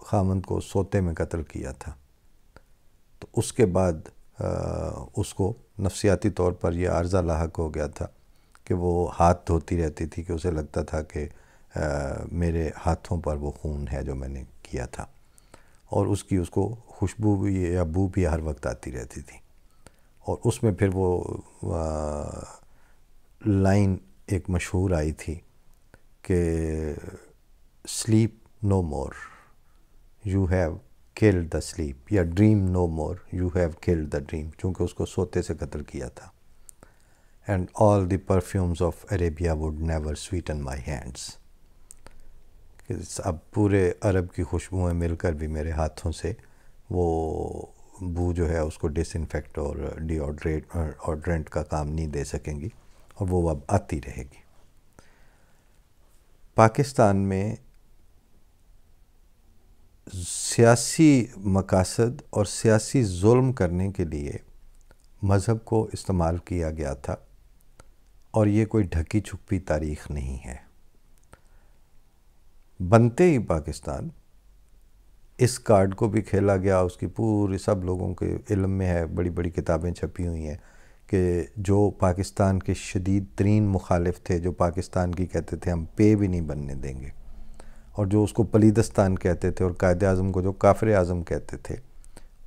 خامند کو سوتے میں قتل کیا تھا، تو اس کے بعد اس کو نفسیاتی طور پر یہ عارضہ لاحق ہو گیا تھا کہ وہ ہاتھ دھوتی رہتی تھی کہ اسے لگتا تھا کہ میرے ہاتھوں پر وہ خون ہے جو میں نے کیا تھا، اور اس کو خوشبو بھی یا بو بھی ہر وقت آتی رہتی تھی۔ اور اس میں پھر وہ لائن ایک مشہور آئی تھی کہ sleep no more you have killed the sleep, یا dream no more you have killed the dream, چونکہ اس کو سوتے سے قتل کیا تھا۔ And all the perfumes of Arabia would never sweeten my hands, کہ اب پورے عرب کی خوشبوئیں مل کر بھی میرے ہاتھوں سے وہ بو جو ہے اس کو ڈس انفیکٹ اور ڈیوڈرنٹ کا کام نہیں دے سکیں گی، اور وہ اب آتی رہے گی۔ پاکستان میں سیاسی مقاصد اور سیاسی ظلم کرنے کے لیے مذہب کو استعمال کیا گیا تھا، اور یہ کوئی ڈھکی چھپی تاریخ نہیں ہے۔ بنتے ہی پاکستان اس کارڈ کو بھی کھیلا گیا، اس کی پوری سب لوگوں کے علم میں ہے، بڑی بڑی کتابیں چھپی ہوئی ہیں کہ جو پاکستان کے شدید ترین مخالف تھے، جو پاکستان کی کہتے تھے ہم پے بھی نہیں بننے دیں گے، اور جو اس کو پلیدستان کہتے تھے، اور قائد اعظم کو جو کافر اعظم کہتے تھے،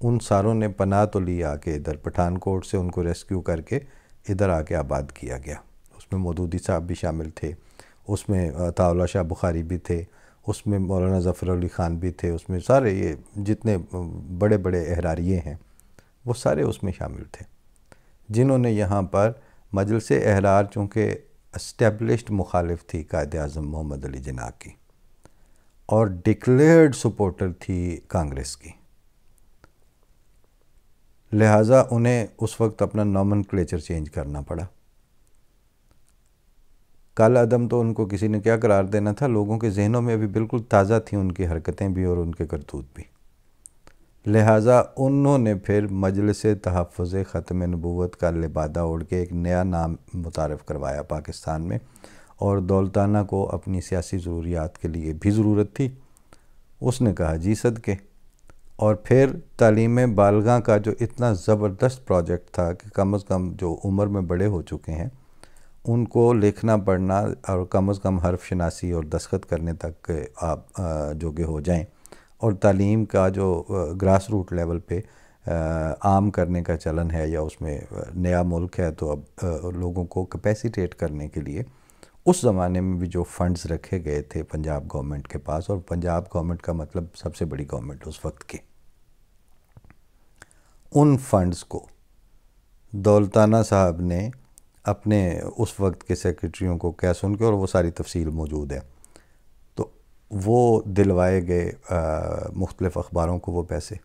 ان ساروں نے پناہ تو لی آ کے ادھر پٹھان کوٹ سے، ان کو ریسکیو کر کے ادھر آ کے آباد کیا گیا۔ اس میں مودودی صاحب بھی شامل تھے، اس میں عطا اللہ شاہ بخاری بھی تھے، اس میں مولانا ظفر علی خان بھی تھے، اس میں سارے یہ جتنے بڑے بڑے احراریے ہیں وہ سارے اس میں شامل تھے، جنہوں نے یہاں پر مجلس احرار، چونکہ اسٹیبلشڈ مخالف تھی قائد اعظم محمد علی جناح کی، اور ڈکلیئرڈ سپورٹر تھی کانگریس کی، لہٰذا انہیں اس وقت اپنا نومنکلیچر چینج کرنا پڑا۔ کالا عدم تو ان کو کسی نے کیا قرار دینا تھا، لوگوں کے ذہنوں میں ابھی بالکل تازہ تھیں ان کی حرکتیں بھی اور ان کے کرتوت بھی، لہٰذا انہوں نے پھر مجلس تحفظ ختم نبوت کا لبادہ اوڑھ کے ایک نیا نام متعارف کروایا پاکستان میں، اور دولتانہ کو اپنی سیاسی ضروریات کے لیے بھی ضرورت تھی، اس نے کہا جی صدقے، اور پھر تعلیم بالغاں کا جو اتنا زبردست پروجیکٹ تھا کہ کم از کم جو عمر میں بڑے ہو چکے ہیں ان کو لکھنا پڑھنا اور کم از کم حرف شناسی اور دستخط کرنے تک آپ جوگے ہو جائیں، اور تعلیم کا جو گراس روٹ لیول پہ عام کرنے کا چلن ہے، یا اس میں نیا ملک ہے تو اب لوگوں کو کیپیسیٹیٹ کرنے کے لیے اس زمانے میں بھی جو فنڈز رکھے گئے تھے پنجاب گورنمنٹ کے پاس، اور پنجاب گورنمنٹ کا مطلب سب سے بڑی گورنمنٹ اس وقت کی، ان فنڈز کو دولتانہ صاحب نے اپنے اس وقت کے سیکریٹریوں کو کیا سن کے، اور وہ ساری تفصیل موجود ہے، تو وہ دلوائے گئے مختلف اخباروں کو وہ پیسے،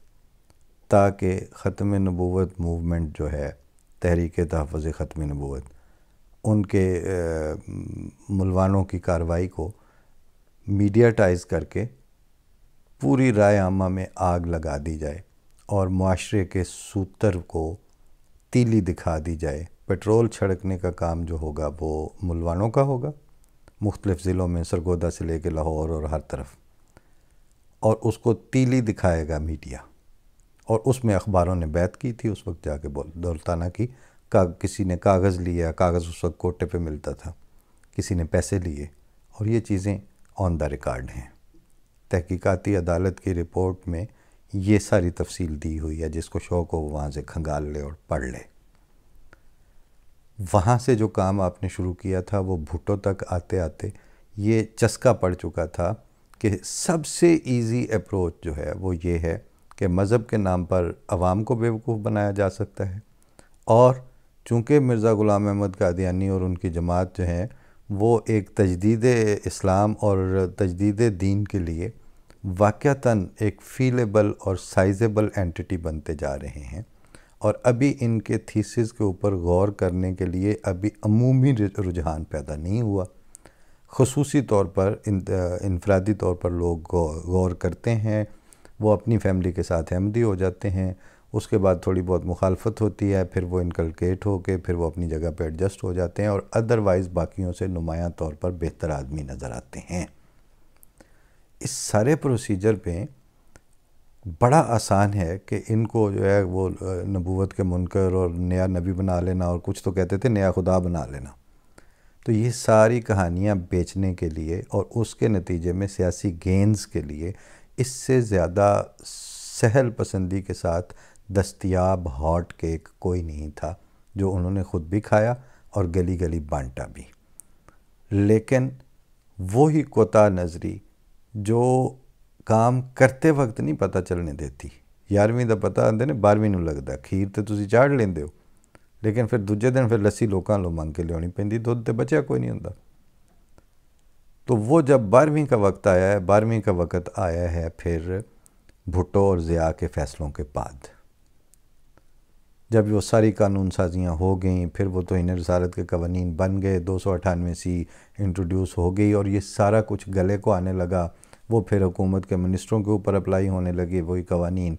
تاکہ ختم نبوت موومنٹ جو ہے، تحریک تحفظ ختم نبوت، ان کے ملوانوں کی کارروائی کو میڈیاٹائز کر کے پوری رائے عامہ میں آگ لگا دی جائے، اور معاشرے کے سوتر کو تیلی دکھا دی جائے۔ پیٹرول چھڑکنے کا کام جو ہوگا وہ ملوانوں کا ہوگا، مختلف ضلعوں میں، سرگودا سے لے کے لاہور اور ہر طرف، اور اس کو تیلی دکھائے گا میڈیا، اور اس میں اخباروں نے بیعت کی تھی اس وقت جا کے دولتانہ کی، کسی نے کاغذ لیا، کاغذ اس وقت کوٹے پہ ملتا تھا، کسی نے پیسے لیے، اور یہ چیزیں آن دا ریکارڈ ہیں، تحقیقاتی عدالت کی رپورٹ میں یہ ساری تفصیل دی ہوئی ہے، جس کو شوق ہو وہاں سے کھنگال لے اور پڑھ لے۔ وہاں سے جو کام آپ نے شروع کیا تھا وہ بھٹو تک آتے آتے یہ چسکا پڑ چکا تھا کہ سب سے ایزی اپروچ جو ہے وہ یہ ہے کہ مذہب کے نام پر عوام کو بیوقوف بنایا جا سکتا ہے، اور چونکہ مرزا غلام احمد قادیانی اور ان کی جماعت جو ہیں وہ ایک تجدید اسلام اور تجدید دین کے لیے واقعتاً ایک فیلیبل اور سائزیبل اینٹی بنتے جا رہے ہیں، اور ابھی ان کے تھیسز کے اوپر غور کرنے کے لیے ابھی عمومی رجحان پیدا نہیں ہوا، خصوصی طور پر انفرادی طور پر لوگ غور کرتے ہیں، وہ اپنی فیملی کے ساتھ احمدی ہو جاتے ہیں، اس کے بعد تھوڑی بہت مخالفت ہوتی ہے، پھر وہ انکلکیٹ ہو کے پھر وہ اپنی جگہ پہ ایڈجسٹ ہو جاتے ہیں، اور ادروائز باقیوں سے نمایاں طور پر بہتر آدمی نظر آتے ہیں۔ اس سارے پروسیجر پہ بڑا آسان ہے کہ ان کو جو ہے وہ نبوت کے منکر اور نیا نبی بنا لینا، اور کچھ تو کہتے تھے نیا خدا بنا لینا. تو یہ ساری کہانیاں بیچنے کے لیے اور اس کے نتیجے میں سیاسی گینز کے لیے اس سے زیادہ سہل پسندی کے ساتھ دستیاب ہاٹ کیک کوئی نہیں تھا، جو انہوں نے خود بھی کھایا اور گلی گلی بانٹا بھی. لیکن وہی کوتاہ نظری جو کام کرتے وقت نہیں پتہ چلنے دیتی. 11ویں دا پتہ آندے نے 12ویں نوں لگدا. کھیر تے تسی چاڑ لیندے ہو، لیکن پھر دوجے دن پھر لسی لوکاں لو منگ کے لیانی پیندی، دودھ تے بچیا کوئی نہیں ہوندا. تو وہ جب 12ویں کا وقت آیا ہے، 12ویں کا وقت آیا ہے پھر بھٹو اور ضیاء کے فیصلوں کے بعد، جب وہ ساری قانون سازیاں ہو گئیں، پھر وہ توہین رسالت کے قوانین بن گئے، 298 انٹروڈیوس ہو گئی، اور یہ سارا کچھ گلے کو آنے لگا. وہ پھر حکومت کے منسٹروں کے اوپر اپلائی ہونے لگے وہی قوانین.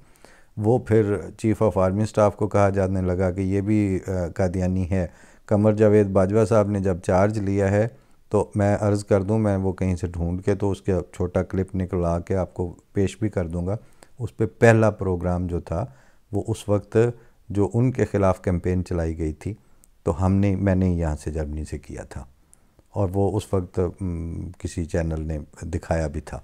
وہ پھر چیف آف آرمی سٹاف کو کہا جانے لگا کہ یہ بھی قادیانی ہے. قمر جاوید باجوہ صاحب نے جب چارج لیا ہے تو میں عرض کر دوں، میں وہ کہیں سے ڈھونڈ کے تو اس کے چھوٹا کلپ نکلا کے آپ کو پیش بھی کر دوں گا. اس پہ پہلا پروگرام جو تھا وہ اس وقت جو ان کے خلاف کیمپین چلائی گئی تھی تو میں نے یہاں سے جرمنی سے کیا تھا، اور وہ اس وقت کسی چینل نے دکھایا بھی تھا.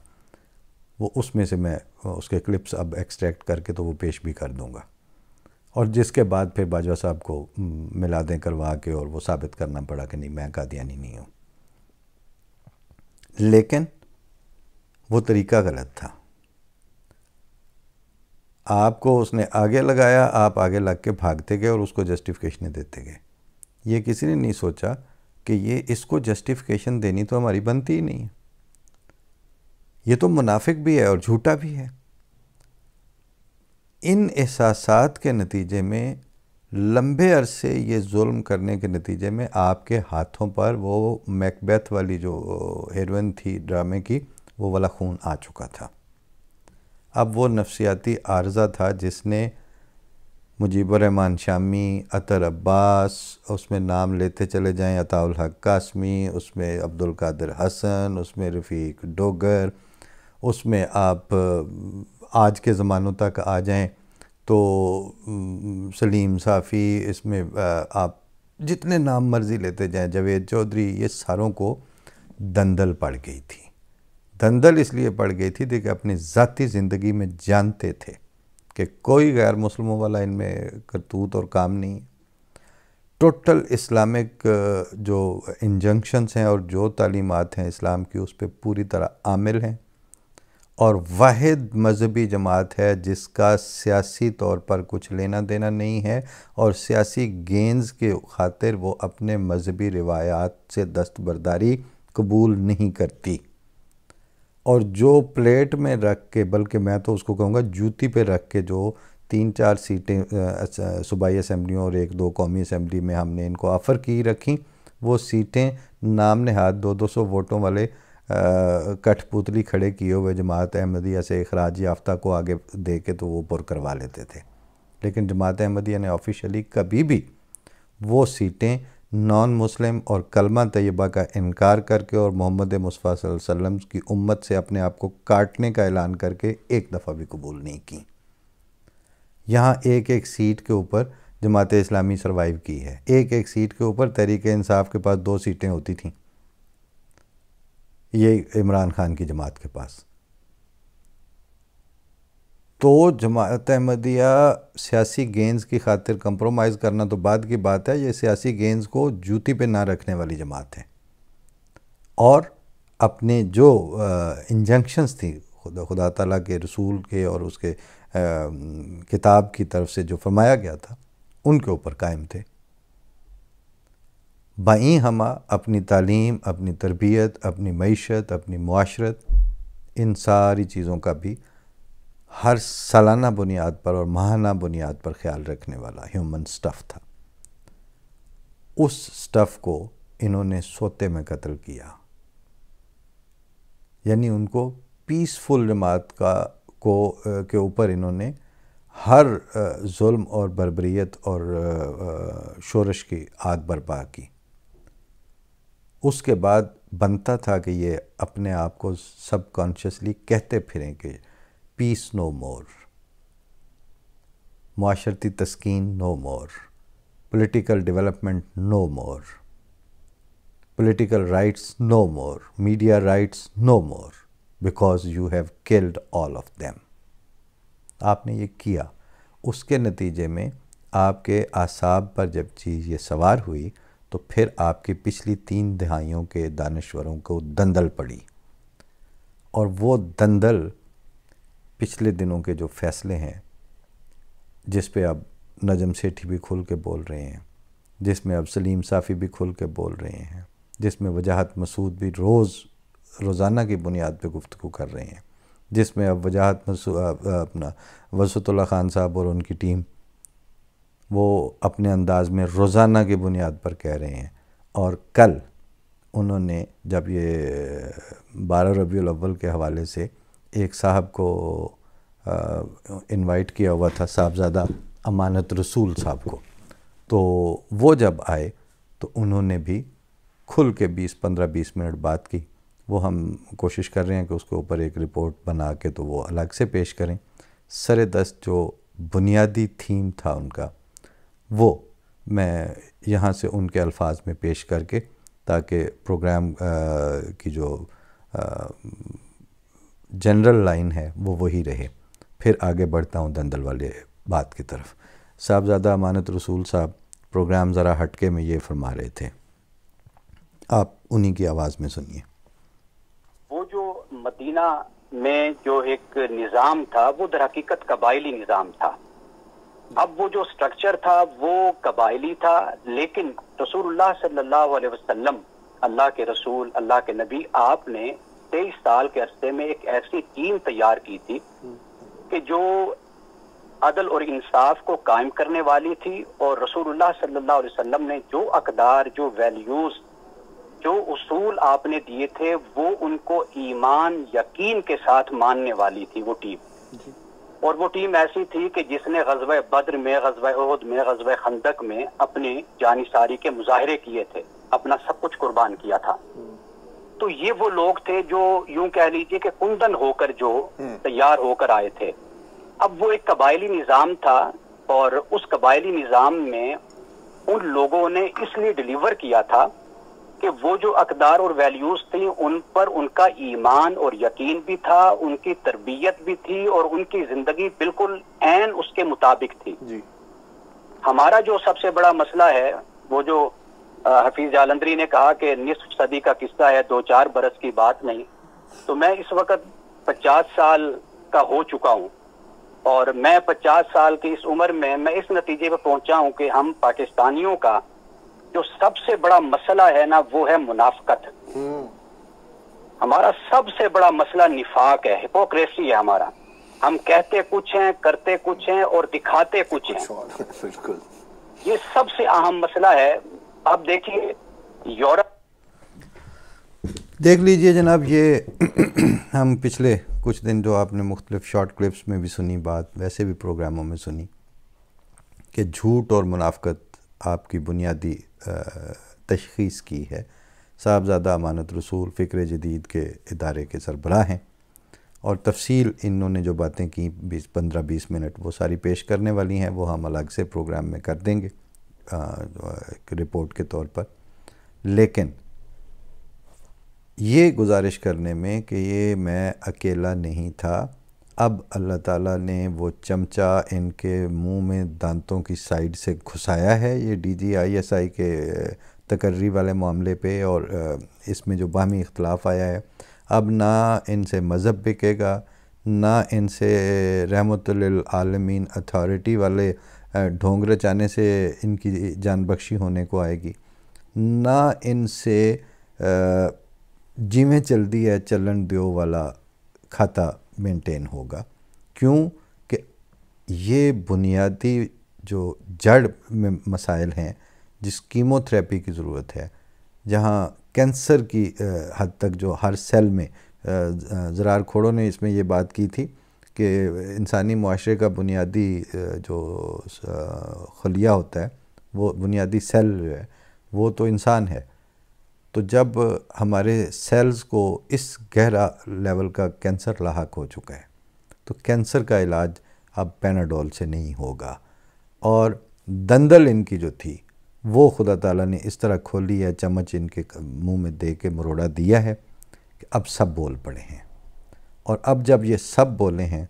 وہ اس میں سے میں اس کے کلپس اب ایکسٹریکٹ کر کے تو وہ پیش بھی کر دوں گا، اور جس کے بعد پھر باجوہ صاحب کو میلادیں کروا کے اور وہ ثابت کرنا پڑا کہ نہیں، میں قادیانی نہیں ہوں. لیکن وہ طریقہ غلط تھا. آپ کو اس نے آگے لگایا، آپ آگے لگ کے بھاگتے گئے اور اس کو جسٹیفیکیشنیں دیتے گئے. یہ کسی نے نہیں سوچا کہ اس کو جسٹیفیکیشن دینی تو ہماری بنتی ہی نہیں ہے. یہ تو منافق بھی ہے اور جھوٹا بھی ہے. ان احساسات کے نتیجے میں لمبے عرصے یہ ظلم کرنے کے نتیجے میں آپ کے ہاتھوں پر وہ میکبیتھ والی جو ہیروئن تھی ڈرامے کی، وہ والا خون آ چکا تھا. اب وہ نفسیاتی عارضہ تھا جس نے مجیب الرحمن شامی، عطر عباس، اس میں نام لیتے چلے جائیں، عطاء الحق قاسمی، اس میں عبدالقادر حسن، اس میں رفیق ڈوگر، اس میں آپ آج کے زمانوں تک آ جائیں تو سلیم صافی، اس میں آپ جتنے نام مرضی لیتے جائیں، جاوید چودھری، یہ ساروں کو دندل پڑ گئی تھی. دندل اس لیے پڑ گئی تھی کہ اپنی ذاتی زندگی میں جانتے تھے کہ کوئی غیر مسلموں والا ان میں کرتوت اور کام نہیں. ٹوٹل اسلامک جو انجنکشنز ہیں اور جو تعلیمات ہیں اسلام کی، اس پہ پوری طرح عامل ہیں، اور واحد مذہبی جماعت ہے جس کا سیاسی طور پر کچھ لینا دینا نہیں ہے، اور سیاسی گینز کے خاطر وہ اپنے مذہبی روایات سے دستبرداری قبول نہیں کرتی. اور جو پلیٹ میں رکھ کے، بلکہ میں تو اس کو کہوں گا جوتی پہ رکھ کے، جو 3-4 سیٹیں صوبائی اسمبلیوں اور 1-2 قومی اسمبلی میں ہم نے ان کو آفر کی رکھیں، وہ سیٹیں نام نہاد 200 ووٹوں والے کٹھ پوتلی کھڑے کیے ہوئے جماعت احمدیہ سے اخراج یافتہ کو آگے دے کے تو وہ پر کروا لیتے تھے. لیکن جماعت احمدیہ نے آفیشلی کبھی بھی وہ سیٹیں نان مسلم اور کلمہ طیبہ کا انکار کر کے اور محمد مصطفیٰ صلی اللہ علیہ وسلم کی امت سے اپنے آپ کو کاٹنے کا اعلان کر کے ایک دفعہ بھی قبول نہیں کی. یہاں ایک سیٹ کے اوپر جماعت اسلامی سروائیو کی ہے. ایک سیٹ کے اوپر تحریک انصاف کے پاس 2 سیٹیں ہوتی تھیں، یہ عمران خان کی جماعت کے پاس. تو جماعت احمدیہ سیاسی گینز کی خاطر کمپرومائز کرنا تو بعد کی بات ہے، یہ سیاسی گینز کو جوتی پہ نہ رکھنے والی جماعت ہے. اور اپنے جو انجنکشنز تھی خدا تعالیٰ کے رسول کے اور اس کے کتاب کی طرف سے جو فرمایا گیا تھا، ان کے اوپر قائم تھے. بائیں ہمہ اپنی تعلیم، اپنی تربیت، اپنی معیشت، اپنی معاشرت، ان ساری چیزوں کا بھی ہر سالانہ بنیاد پر اور ماہانہ بنیاد پر خیال رکھنے والا ہیومن سٹف تھا. اس سٹف کو انہوں نے سوتے میں قتل کیا. یعنی ان کو پیسفل جماعت کے اوپر انہوں نے ہر ظلم اور بربریت اور شورش کی آگ برپا کی. اس کے بعد بنتا تھا کہ یہ اپنے آپ کو سب کانشیسلی کہتے پھریں کہ پیس نو مور، معاشرتی تسکین no more, political development no more, political rights no more, media rights no more, because you have killed all of them. آپ نے یہ کیا، اس کے نتیجے میں آپ کے اعصاب پر جب چیز یہ سوار ہوئی تو پھر آپ کی پچھلی 3 دہائیوں کے دانشوروں کو دندل پڑی، اور وہ دندل پچھلے دنوں کے جو فیصلے ہیں، جس پہ اب نجم سیٹھی بھی کھل کے بول رہے ہیں، جس میں اب سلیم صافی بھی کھل کے بول رہے ہیں، جس میں وجاہت مسعود بھی روزانہ کی بنیاد پہ گفتگو کر رہے ہیں، جس میں اب وجاہت اپنا وسعت اللہ خان صاحب اور ان کی ٹیم وہ اپنے انداز میں روزانہ کی بنیاد پر کہہ رہے ہیں۔ اور کل انہوں نے جب یہ 12 ربیع الاول کے حوالے سے ایک صاحب کو انوائٹ کیا ہوا تھا، صاحبزادہ امانت رسول صاحب کو، تو وہ جب آئے تو انہوں نے بھی کھل کے 15-20 منٹ بات کی۔ وہ ہم کوشش کر رہے ہیں کہ اس کے اوپر ایک رپورٹ بنا کے تو وہ الگ سے پیش کریں۔ سر دست جو بنیادی تھیم تھا ان کا، وہ میں یہاں سے ان کے الفاظ میں پیش کر کے، تاکہ پروگرام کی جو جنرل لائن ہے وہ وہی رہے، پھر آگے بڑھتا ہوں دندل والے بات کی طرف۔ صاحبزادہ امانت رسول صاحب پروگرام ذرا ہٹ کے میں یہ فرما رہے تھے، آپ انہی کی آواز میں سنیے۔ وہ جو مدینہ میں جو ایک نظام تھا وہ در حقیقت قبائلی نظام تھا۔ اب وہ جو سٹرکچر تھا وہ قبائلی تھا، لیکن رسول اللہ صلی اللہ علیہ وسلم، اللہ کے رسول، اللہ کے نبی، آپ نے 23 سال کے عرصے میں ایک ایسی ٹیم تیار کی تھی کہ جو عدل اور انصاف کو قائم کرنے والی تھی، اور رسول اللہ صلی اللہ علیہ وسلم نے جو اقدار، جو ویلیوز، جو اصول آپ نے دیے تھے، وہ ان کو ایمان، یقین کے ساتھ ماننے والی تھی وہ ٹیم۔ اور وہ ٹیم ایسی تھی کہ جس نے غزوہ بدر میں، غزوہ احد میں، غزوہ خندق میں اپنے جانثاری کے مظاہرے کیے تھے، اپنا سب کچھ قربان کیا تھا۔ تو یہ وہ لوگ تھے جو یوں کہہ لیجئے کہ کندن ہو کر جو تیار ہو کر آئے تھے۔ اب وہ ایک قبائلی نظام تھا، اور اس قبائلی نظام میں ان لوگوں نے اس لیے ڈیلیور کیا تھا کہ وہ جو اقدار اور ویلیوز تھیں ان پر ان کا ایمان اور یقین بھی تھا، ان کی تربیت بھی تھی، اور ان کی زندگی بالکل عین اس کے مطابق تھی۔ ہمارا جو سب سے بڑا مسئلہ ہے، وہ جو حفیظ جالندری نے کہا کہ نصف صدی کا قصہ ہے، 2-4 برس کی بات نہیں، تو میں اس وقت 50 سال کا ہو چکا ہوں، اور میں 50 سال کی اس عمر میں اس نتیجے پہ پہنچا ہوں کہ ہم پاکستانیوں کا جو سب سے بڑا مسئلہ ہے نا، وہ ہے منافقت۔ ہمارا سب سے بڑا مسئلہ نفاق ہے، ہپوکریسی ہے ہمارا۔ ہم کہتے کچھ ہیں، کرتے کچھ ہیں، اور دکھاتے کچھ ہیں۔ یہ سب سے اہم مسئلہ ہے۔ اب دیکھیے یورپ، دیکھ لیجئے جناب، یہ ہم پچھلے کچھ دن جو آپ نے مختلف شارٹ کلپس میں بھی سنی بات، ویسے بھی پروگراموں میں سنی، کہ جھوٹ اور منافقت آپ کی بنیادی تشخیص کی ہے۔ صاحبزادہ امانت رسول فکر جدید کے ادارے کے سربراہ ہیں، اور تفصیل انہوں نے جو باتیں کی 15-20 منٹ وہ ساری پیش کرنے والی ہیں، وہ ہم الگ سے پروگرام میں کر دیں گے ایک رپورٹ کے طور پر۔ لیکن یہ گزارش کرنے میں کہ یہ میں اکیلا نہیں تھا، اب اللہ تعالیٰ نے وہ چمچہ ان کے منہ میں دانتوں کی سائیڈ سے گھسایا ہے، یہ ڈی جی ISI کے تقرری والے معاملے پہ، اور اس میں جو باہمی اختلاف آیا ہے، اب نہ ان سے مذہب بکے گا، نہ ان سے رحمت للعالمین اتھارٹی والے ڈھونگ رچانے سے ان کی جان بخشی ہونے کو آئے گی، نہ ان سے جیویں چل دی ہے چلن دیو والا کھاتا مینٹین ہوگا۔ کیوں کہ یہ بنیادی جو جڑ میں مسائل ہیں، جس کیمو تھراپی کی ضرورت ہے، جہاں کینسر کی حد تک جو ہر سیل میں، زرار کھوڑوں نے اس میں یہ بات کی تھی کہ انسانی معاشرے کا بنیادی جو خلیہ ہوتا ہے، وہ بنیادی سیل جو ہے وہ تو انسان ہے، تو جب ہمارے سیلز کو اس گہرا لیول کا کینسر لاحق ہو چکا ہے تو کینسر کا علاج اب پیناڈول سے نہیں ہوگا، اور دندل ان کی جو تھی وہ خدا تعالیٰ نے اس طرح کھولی ہے، چمچ ان کے منہ میں دے کے مروڑا دیا ہے کہ اب سب بول پڑے ہیں، اور اب جب یہ سب بولے ہیں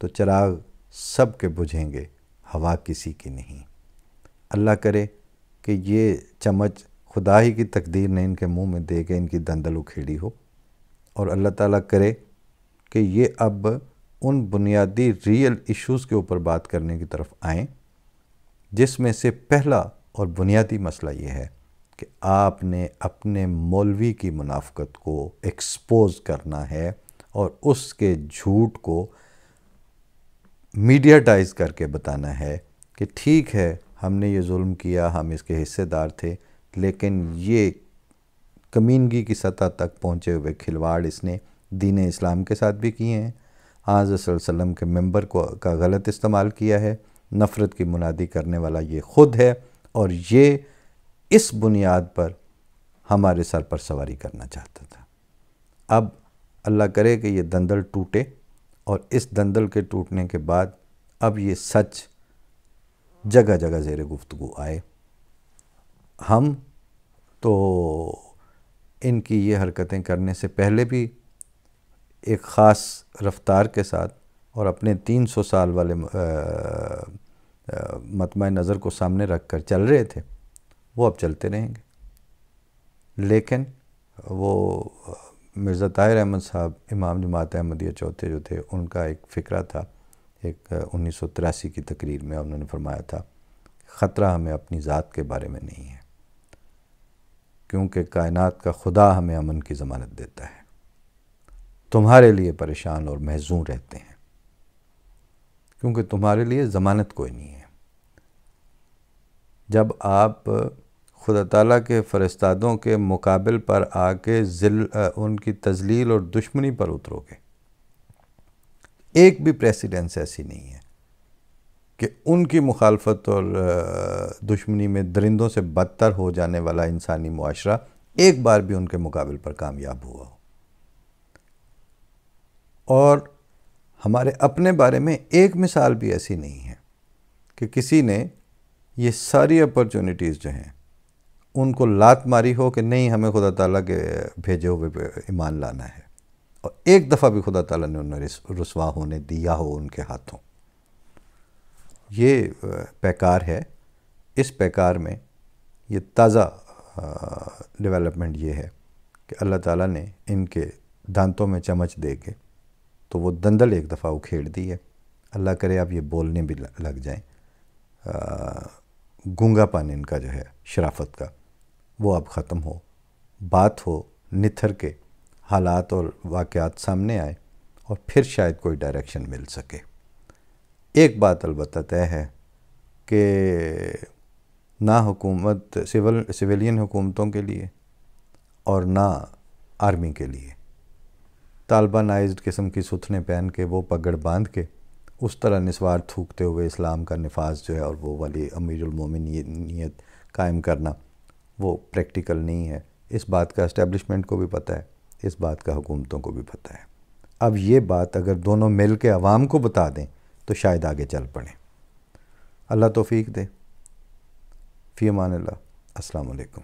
تو چراغ سب کے بجھیں گے، ہوا کسی کی نہیں۔ اللہ کرے کہ یہ چمچ خدا ہی کی تقدیر نے ان کے منہ میں دے کے ان کی دندل اکھیڑی ہو، اور اللہ تعالیٰ کرے کہ یہ اب ان بنیادی ریئل ایشوز کے اوپر بات کرنے کی طرف آئیں، جس میں سے پہلا اور بنیادی مسئلہ یہ ہے کہ آپ نے اپنے مولوی کی منافقت کو ایکسپوز کرنا ہے اور اس کے جھوٹ کو میڈیاٹائز کر کے بتانا ہے کہ ٹھیک ہے ہم نے یہ ظلم کیا، ہم اس کے حصے دار تھے، لیکن یہ کمینگی کی سطح تک پہنچے ہوئے کھلواڑ اس نے دین اسلام کے ساتھ بھی کیے ہیں، حضرت صلی اللہ علیہ وسلم کے ممبر کا غلط استعمال کیا ہے، نفرت کی منادی کرنے والا یہ خود ہے، اور یہ اس بنیاد پر ہمارے سر پر سواری کرنا چاہتا تھا۔ اب اللہ کرے کہ یہ دندل ٹوٹے، اور اس دندل کے ٹوٹنے کے بعد اب یہ سچ جگہ جگہ زیر گفتگو آئے۔ ہم تو ان کی یہ حرکتیں کرنے سے پہلے بھی ایک خاص رفتار کے ساتھ اور اپنے 300 سال والے مطمع نظر کو سامنے رکھ کر چل رہے تھے، وہ اب چلتے رہیں گے، لیکن وہ مرزا طاہر احمد صاحب امام جماعت احمدیہ چوتھے جو تھے، ان کا ایک فکرہ تھا، ایک 1983 کی تقریر میں انہوں نے فرمایا تھا، خطرہ ہمیں اپنی ذات کے بارے میں نہیں ہے، کیونکہ کائنات کا خدا ہمیں امن کی ضمانت دیتا ہے، تمہارے لیے پریشان اور محزون رہتے ہیں کیونکہ تمہارے لیے ضمانت کوئی نہیں ہے۔ جب آپ خدا تعالیٰ کے فرستادوں کے مقابل پر آ کے ان کی تذلیل اور دشمنی پر اترو گے، ایک بھی پریسیڈنس ایسی نہیں ہے کہ ان کی مخالفت اور دشمنی میں درندوں سے بدتر ہو جانے والا انسانی معاشرہ ایک بار بھی ان کے مقابل پر کامیاب ہوا ہو۔ اور ہمارے اپنے بارے میں ایک مثال بھی ایسی نہیں ہے کہ کسی نے یہ ساری اپرچونٹیز جو ہیں ان کو لات ماری ہو کہ نہیں ہمیں خدا تعالیٰ کے بھیجے ہوئے پہ ایمان لانا ہے، اور ایک دفعہ بھی خدا تعالیٰ نے انہیں رسوا ہونے دیا ہو ان کے ہاتھوں۔ یہ پیکار ہے۔ اس پیکار میں یہ تازہ ڈیولپمنٹ یہ ہے کہ اللہ تعالیٰ نے ان کے دانتوں میں چمچ دے کے تو وہ دندل ایک دفعہ اکھیڑ دی ہے۔ اللہ کرے اب یہ بولنے بھی لگ جائیں، گونگا پن ان کا جو ہے شرافت کا وہ اب ختم ہو، بات ہو، نتھر کے حالات اور واقعات سامنے آئے، اور پھر شاید کوئی ڈائریکشن مل سکے۔ ایک بات البتہ طے ہے کہ نہ حکومت سویلین حکومتوں کے لیے اور نہ آرمی کے لیے طالبانائزڈ قسم کی ستھنے پہن کے وہ پگڑ باندھ کے اس طرح نسوار تھوکتے ہوئے اسلام کا نفاذ جو ہے اور وہ والی امیر المومنیت قائم کرنا وہ پریکٹیکل نہیں ہے۔ اس بات کا اسٹیبلشمنٹ کو بھی پتہ ہے، اس بات کا حکومتوں کو بھی پتہ ہے۔ اب یہ بات اگر دونوں مل کے عوام کو بتا دیں تو شاید آگے چل پڑیں۔ اللہ توفیق دے۔ فی امان اللہ۔ السلام علیکم۔